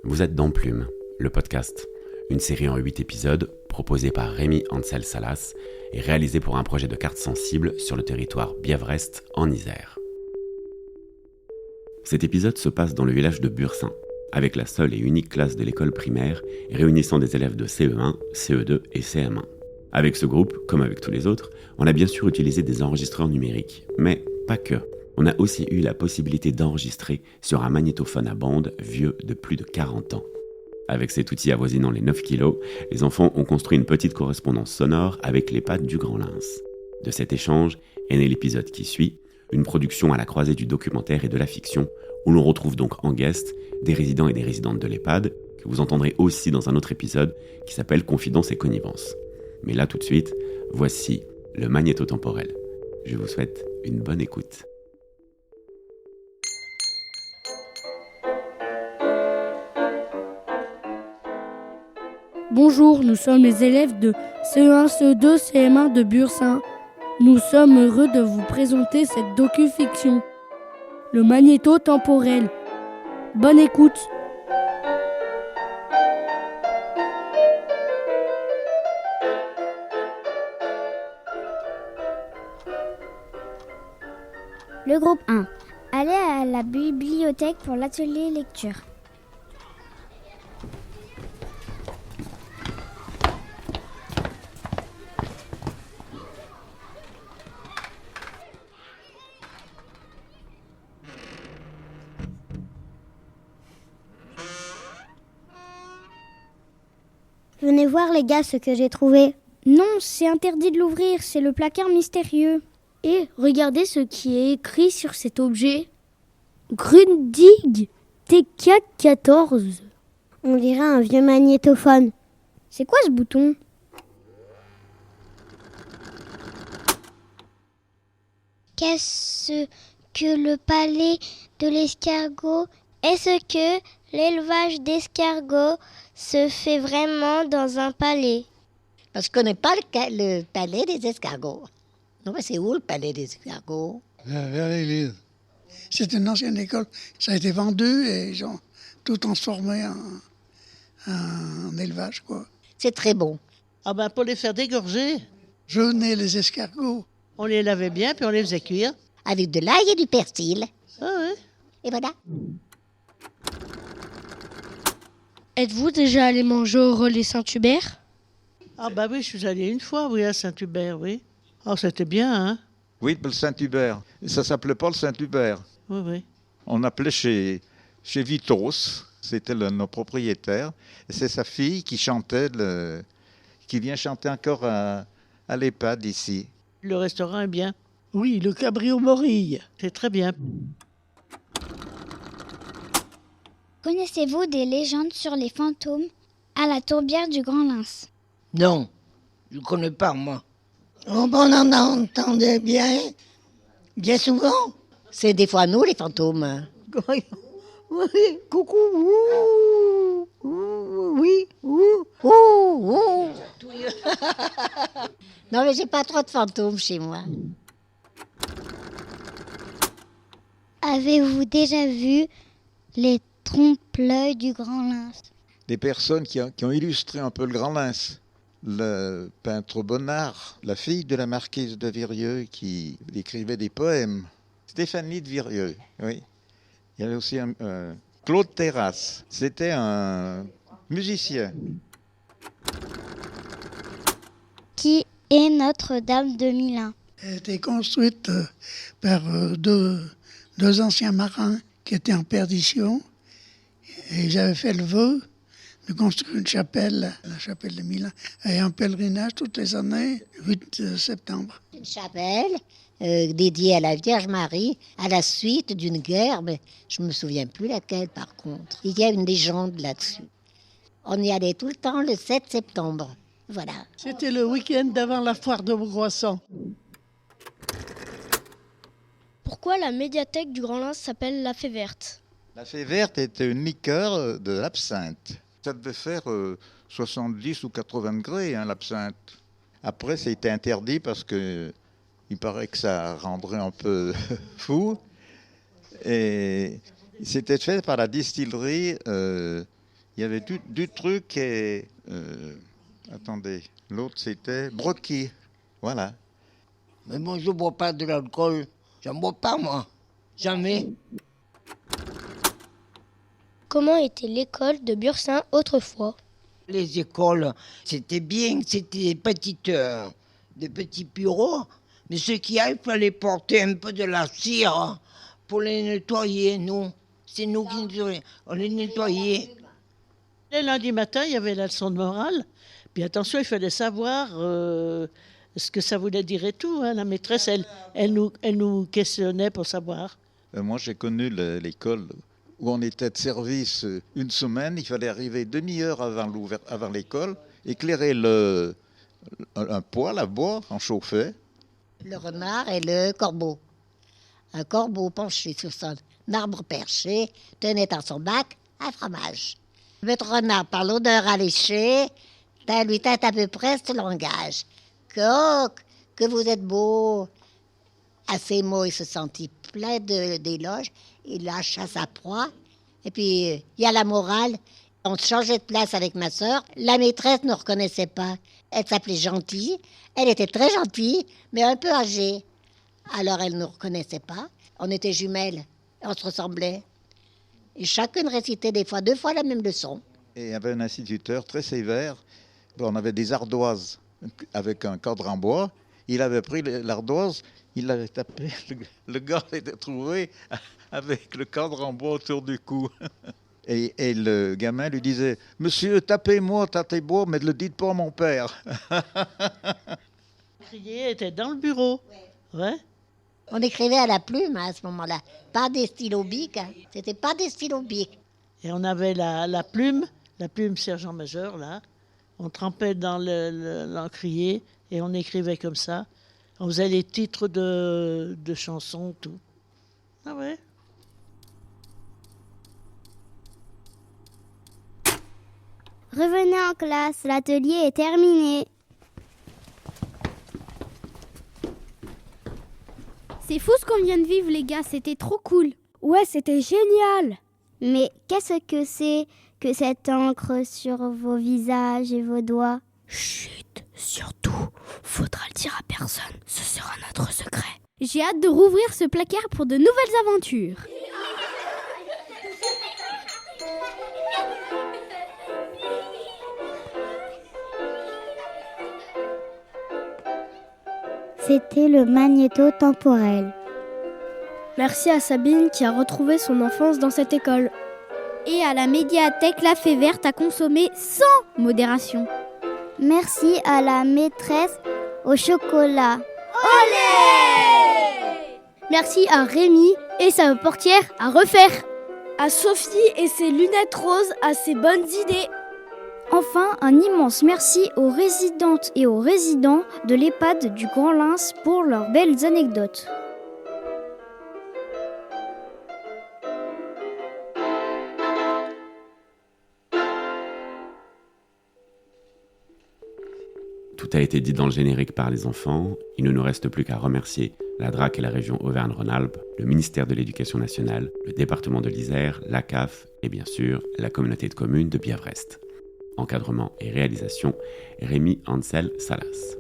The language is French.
Vous êtes dans Plume, le podcast, une série en 8 épisodes proposée par Rémi Ansel Salas et réalisée pour un projet de carte sensible sur le territoire Bièvre-Est en Isère. Cet épisode se passe dans le village de Bursin, avec la seule et unique classe de l'école primaire réunissant des élèves de CE1, CE2 et CM1. Avec ce groupe, comme avec tous les autres, on a bien sûr utilisé des enregistreurs numériques, mais pas que. On a aussi eu la possibilité d'enregistrer sur un magnétophone à bande vieux de plus de 40 ans. Avec cet outil avoisinant les 9 kilos, les enfants ont construit une petite correspondance sonore avec les pattes du Grand Lens. De cet échange est né l'épisode qui suit, une production à la croisée du documentaire et de la fiction, où l'on retrouve donc en guest des résidents et des résidentes de l'EHPAD, que vous entendrez aussi dans un autre épisode qui s'appelle Confidence et connivence. Mais là tout de suite, voici le magnétotemporel. Je vous souhaite une bonne écoute. Bonjour, nous sommes les élèves de CE1, CE2, CM1 de Bursin. Nous sommes heureux de vous présenter cette docu-fiction, le magnétotemporel. Bonne écoute. Le groupe 1. Allez à la bibliothèque pour l'atelier lecture. Venez voir les gars ce que j'ai trouvé. Non, c'est interdit de l'ouvrir, c'est le placard mystérieux. Et regardez ce qui est écrit sur cet objet. Grundig TK14. On dirait un vieux magnétophone. C'est quoi ce bouton ? Qu'est-ce que le palais de l'escargot ? Est-ce que l'élevage d'escargots se fait vraiment dans un palais ? Parce qu'on n'est pas le palais des escargots. Non, mais c'est où le palais des escargots ? Vers l'église. C'est une ancienne école. Ça a été vendu et ils ont tout transformé en élevage, quoi. C'est très bon. Ah ben pour les faire dégorger, Jeûner les escargots. on les lavait bien puis on les faisait cuire. Avec de l'ail et du persil. Ah ouais. Et voilà. Êtes-vous déjà allé manger au relais Saint-Hubert ? Ah bah oui, je suis allé une fois, oui, à Saint-Hubert, oui. Oh, c'était bien, hein ? Oui, le Saint-Hubert. Ça s'appelait pas le Saint-Hubert. Oui, oui. On appelait chez Vitos, c'était nos propriétaires. Et c'est sa fille qui chantait, qui vient chanter encore à l'EHPAD ici. Le restaurant est bien. Oui, le cabrio Morille. C'est très bien. Connaissez-vous des légendes sur les fantômes à la tourbière du Grand Lens ? Non, je ne connais pas, moi. Oh, ben, on en entendait bien souvent. C'est des fois nous, les fantômes. Oui, coucou, ouh, ouh, oui, ouh. Ouh. Non, mais j'ai pas trop de fantômes chez moi. Avez-vous déjà vu les trompe-l'œil du Grand Lens ? Des personnes qui ont illustré un peu le Grand Lens. Le peintre Bonnard, la fille de la marquise de Virieu qui écrivait des poèmes. Stéphanie de Virieu, oui. Il y avait aussi Claude Terrasse. C'était un musicien. Qui est Notre-Dame de Milan ? Elle a été construite par deux anciens marins qui étaient en perdition. Et ils avaient fait le vœu de construire une chapelle, la chapelle de Milan, et un pèlerinage toutes les années, 8 septembre. Une chapelle dédiée à la Vierge Marie à la suite d'une guerre, mais je ne me souviens plus laquelle par contre. Il y a une légende là-dessus. On y allait tout le temps le 7 septembre. Voilà. C'était le week-end d'avant la foire de Broissant. Pourquoi la médiathèque du Grand Lens s'appelle la Fée Verte ? La fée verte était une liqueur de l'absinthe. Ça devait faire 70 ou 80 degrés, hein, l'absinthe. Après, ça a été interdit parce que il paraît que ça rendrait un peu fou. Et c'était fait par la distillerie Il y avait du truc et... attendez, l'autre c'était Brocky. Voilà. Mais moi, je ne bois pas de l'alcool. J'en bois pas, moi. Jamais. Comment était l'école de Bursin autrefois? Les écoles, c'était bien, c'était des petits bureaux. Mais ce qu'il y a, il fallait porter un peu de la cire pour les nettoyer, nous. C'est nous qui on les nettoyait. Le lundi matin, il y avait la leçon de morale. Puis attention, il fallait savoir ce que ça voulait dire et tout. Hein. La maîtresse, elle nous questionnait pour savoir. Moi, j'ai connu l'école où on était de service une semaine. Il fallait arriver demi-heure avant l'école, éclairer un poêle à bois, en chauffait. Le renard et le corbeau. Un corbeau penché sur son arbre perché tenait dans son bac un fromage. Votre renard, par l'odeur alléchée, lui tâte à peu près ce langage. Que vous êtes beau. À ces mots, il se sentit plein d'éloges. Il lâcha sa proie. Et puis, il y a la morale. On changeait de place avec ma sœur. La maîtresse ne reconnaissait pas. Elle s'appelait Gentille. Elle était très gentille, mais un peu âgée. Alors, elle ne reconnaissait pas. On était jumelles. On se ressemblait. Et chacune récitait des fois 2 fois la même leçon. Et il y avait un instituteur très sévère. On avait des ardoises avec un cadre en bois. Il avait pris l'ardoise, il l'avait tapé. Le gars l'était trouvé avec le cadre en bois autour du cou. Et le gamin lui disait « Monsieur, tapez-moi, tapez-moi, mais ne le dites pas à mon père. » Le crier était dans le bureau. Ouais. On écrivait à la plume à ce moment-là. Pas des stylos bics. C'était pas des stylos bics. Et on avait la plume sergent-major, là. On trempait dans l'encrier et on écrivait comme ça. On faisait les titres de chansons, tout. Ah ouais. Revenez en classe, l'atelier est terminé. C'est fou ce qu'on vient de vivre, les gars, c'était trop cool. Ouais, c'était génial. Mais qu'est-ce que c'est que cette encre sur vos visages et vos doigts? Chut, surtout, faudra le dire à personne, ce sera notre secret. J'ai hâte de rouvrir ce placard pour de nouvelles aventures. C'était le magnéto temporel. Merci à Sabine qui a retrouvé son enfance dans cette école. Et à la médiathèque La Fée Verte à consommer sans modération. Merci à la maîtresse au chocolat. Olé! Merci à Rémi et sa portière à refaire. À Sophie et ses lunettes roses à ses bonnes idées. Enfin, un immense merci aux résidentes et aux résidents de l'EHPAD du Grand Lens pour leurs belles anecdotes. Tout a été dit dans le générique par les enfants. Il ne nous reste plus qu'à remercier la DRAC et la région Auvergne-Rhône-Alpes, le ministère de l'Éducation nationale, le département de l'Isère, la CAF et bien sûr la communauté de communes de Bièvre-Est. Encadrement et réalisation, Rémi Ansel Salas.